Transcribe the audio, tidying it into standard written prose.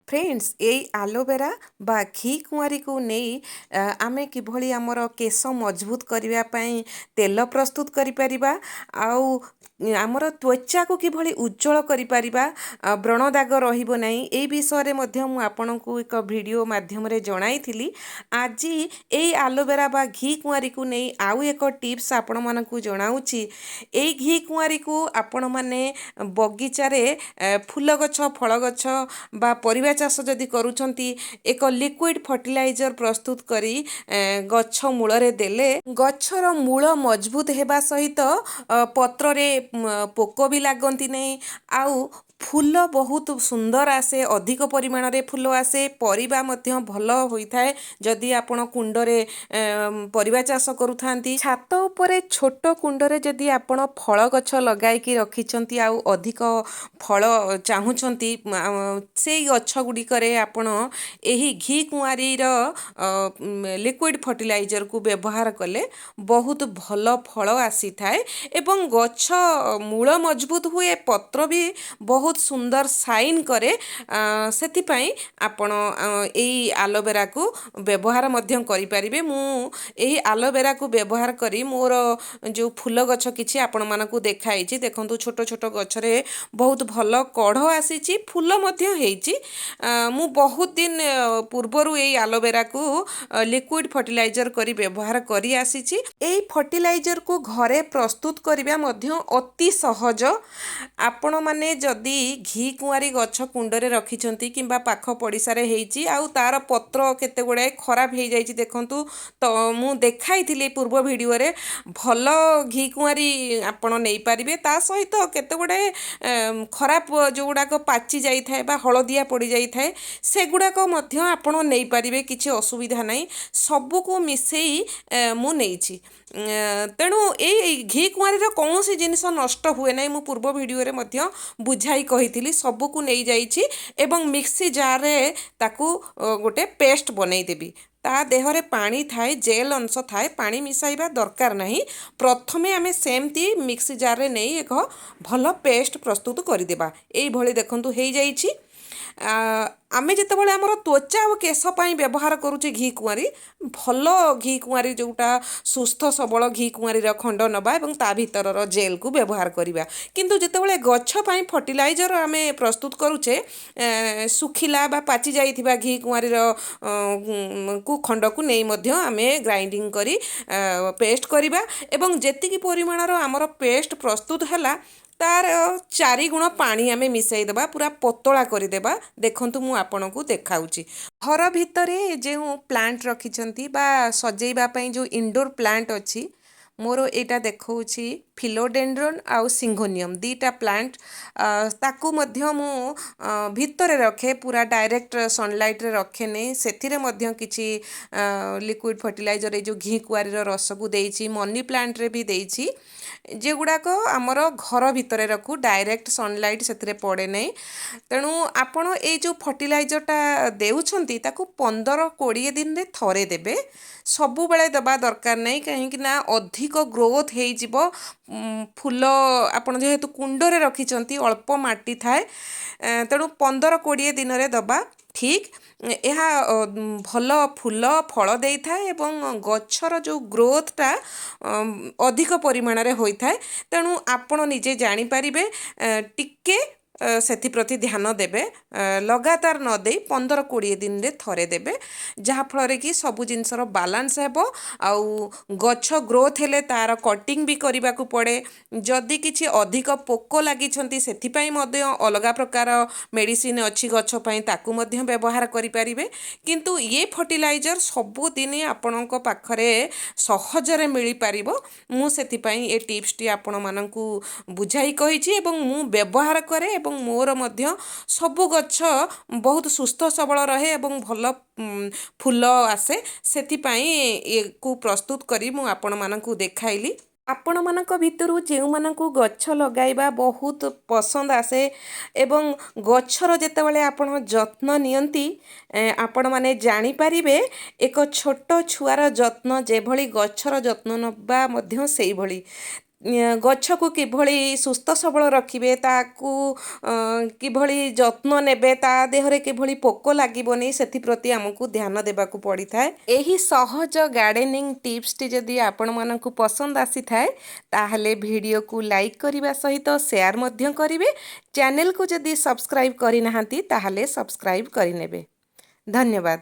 Friends यही aloe vera बा घी कुआरी को नहीं आमे किभली आमर केश मजबूत करने तेल प्रस्तुत करिपरिबा आउ आमर त्वचा को किभली उज्जवल करिपरिबा व्रण दाग रहिबो नाही ए विषय मध्य मु आपनकु एक वीडियो माध्यम रे जणाई थिली। आज एई आलोवेरा बा घी कुआरी को नहीं आउ एक टिप्स आपण मानकु जणाउची। एई घी कुआरी को आपण माने बगीचा रे फूल गछ फल गछ बा परिवा चाष जदि करूछंती एक लिक्विड फर्टिलाइजर प्रस्तुत करी गछ मूल रे देले गछर मूल मजबूत हेबा सहित पत्र रे पोक भी लागंती नहीं आउ फूल बहुत सुंदर आसे अधिक परिमाण रे फूल आसे परिबा मध्य भल होइथाय। जदि आपण कुंडरे परिबा चाष करूथांती छात उपरे छोट कुंडरे जदि आपण फल गछ लगाई कि रखिछंती आउ अधिक फल चाहुछंती से गछ गुड़िकरे आपण एही घी कुआरी लिक्विड फर्टिलाइजर को व्यवहार कले बहुत भल फल आसी थाए एवं गछ मूल मजबूत हुए पत्र भी बहुत सुंदर साइन करे सेथिपाई आपण एई आलोवेरा को व्यवहार मध्यम करि परिबे। मु एई आलोवेरा को व्यवहार करी मोर जो फूल गछ किछि आपण मानकु देखाइछि देखंतु छोट छोट गछरे बहुत भल कढ़ आसीछि फूल मध्य हेइछि। मु बहुत दिन पूर्वरु एई आलोवेरा को लिक्विड फर्टिलाइजर करी व्यवहार करी आसीछि। एई फर्टिलाइजर को घरे प्रस्तुत करिबा मध्य अति सहज। आपण माने जदि घी कुआरी गछ कुंडरे रखिछंती किंबा पाख पड़िसारे हेइछि आउ तार पत्र केते गुड़ाए खराब हे जाइछि देखंतु तो मु देखाइथिली पूर्व वीडियो रे भल घी कुआरी आपण नै परिबे ता सहित केते गुड़ाए खराब जोगुड़ाक पाचि जाई थाए बा हळदिया पड़ी जाई थाए सेगुड़ाक मध्य आपण नै परिबे किछि असुविधा नै सबु को मिसेई मु नेइछि। तेणु ए घी कुआरी कौन सी जिनिस नष्ट हुए ना मु पूर्व वीडियो रे मध्य बुझाई कही सबू को नहीं जाइछि एवं मिक्सी जार रे ताकू गोटे पेस्ट बनई देबी ता देहरे पानी थाए जेल अंश थाए पानी मिसाइबा दरकार नहीं। प्रथमे आमे सेमती मिक्सी जार रे नहीं एक भल पेस्ट प्रस्तुत करदेबा एई भली देखंतु हेई जाइछि। आमे जेतेबेले आमर त्वचा और केश पाई व्यवहार करूचे घी कुआरी भल घी कुआरी जोटा सुस्थ सबल घी कुआरी खंड नबा एवं ता भीतर जेल को व्यवहार करिबा। किंतु जेतेबेले गछ पाई फर्टिलाइजर आमे प्रस्तुत करूचे सुखिला बा पाचि जाइथिबा घी कुआरी को खंड को नहीं मध्य आमे ग्राइंडिंग करी पेस्ट करिबा एवं जेतिकी परिमाणर आमर पेस्ट प्रस्तुत हैला तार 4 गुण पानी आमे मिसाई देबा पूरा पतला करदेबा। देखंतु मु आपन को देखाउची घर भितरे जो प्लांट रखिछंती बा सजेइबा पई जो इंडोर प्लांट अछि मोर एटा देखौछि फिलोडेंड्रन आउ सिंघोनियम दीटा प्लांट ताकू मध्य मु भितरे रखे पूरा डायरेक्ट सनलाइट रे रखे नै सेथिरे मध्य किछि लिक्विड फर्टिलाइजर ए जो घी कुआरी रस को देइछि मनी प्लांट रे भी देइछि जेगुड़ाक आमर घर भितर रखू डायरेक्ट सनलाइट से पड़े नहीं। तेणु आपण ये जो फर्टिलाइजरटा देउछंती ताकू 15-20 दिन रे थरे देबे सबु बेले दबा दरकार नहीं कहीं ना अधिक ग्रोथ हे जिवो फूल आपण जेहेतु कुंडरे रखिछंती अल्प माटी थाए तेणु 15-20 दिन रे दबा ठीक यह भल फूल फल दे था एवं गछर जो ग्रोथटा अधिक परिमाण रे होई थाए। तेणु आपण निजे जानी पारिबे टिके सेथिप्रति ध्यान देबे लगातार न दे 15-20 दिन रे थरे देबे जहा फल कि सबु जिनसर बालांस हेबो आउ गछ ग्रोथ हेले तार कटिंग भी करबा को पड़े जदि किछि अधिक पोक लागि छंती सेथि पई मध्य अलगा प्रकार मेडिसिन अछि गछ पई ताकू मध्य व्यवहार करि परिबे। किंतु ये फर्टिलाइजर सबु दिन आपनक पाखरे सहज रे मिली परिबो मु सेथि पई ए टिप्स टी आपण मानकू बुझाई कहिछि एवं मु व्यवहार करे मोर मध्य सबु गछ बहुत सुस्थ सबल रहे एवं भल फूल आसे सेति पई को प्रस्तुत करी मु आपण मानकू देखाइली। आपण मानक भितरु जेउ मानकू गछ लगाइबा बहुत पसंद आसे एवं गछर जेतेबेले आपण जत्न नियंती आपण माने जानी परिबे एक छोट छुआर जत्न जेभली गछर जत्न नबा मध्य सेई भली ଗଛକୁ କିଭଳି ସୁସ୍ଥ ସବଳ ରଖିବେ, ତାକୁ କିଭଳି ଯତ୍ନ ନେବେ, ତା ଦେହରେ କିଭଳି ପୋକ ଲାଗିବନି, ସେଥିପ୍ରତି ଆମକୁ ଧ୍ୟାନ ଦେବାକୁ ପଡ଼ିଥାଏ। ଏହି ସହଜ ଗାର୍ଡେନିଂ ଟିପ୍ସଟି ଯଦି ଆପଣମାନଙ୍କୁ ପସନ୍ଦ ଆସିଥାଏ ତାହେଲେ ଭିଡ଼ିଓକୁ ଲାଇକ୍ କରିବା ସହିତ ସେୟାର ମଧ୍ୟ କରିବେ। ଚ୍ୟାନେଲକୁ ଯଦି ସବସ୍କ୍ରାଇବ୍ କରିନାହାନ୍ତି ତାହେଲେ ସବସ୍କ୍ରାଇବ୍ କରିନେବେ। ଧନ୍ୟବାଦ।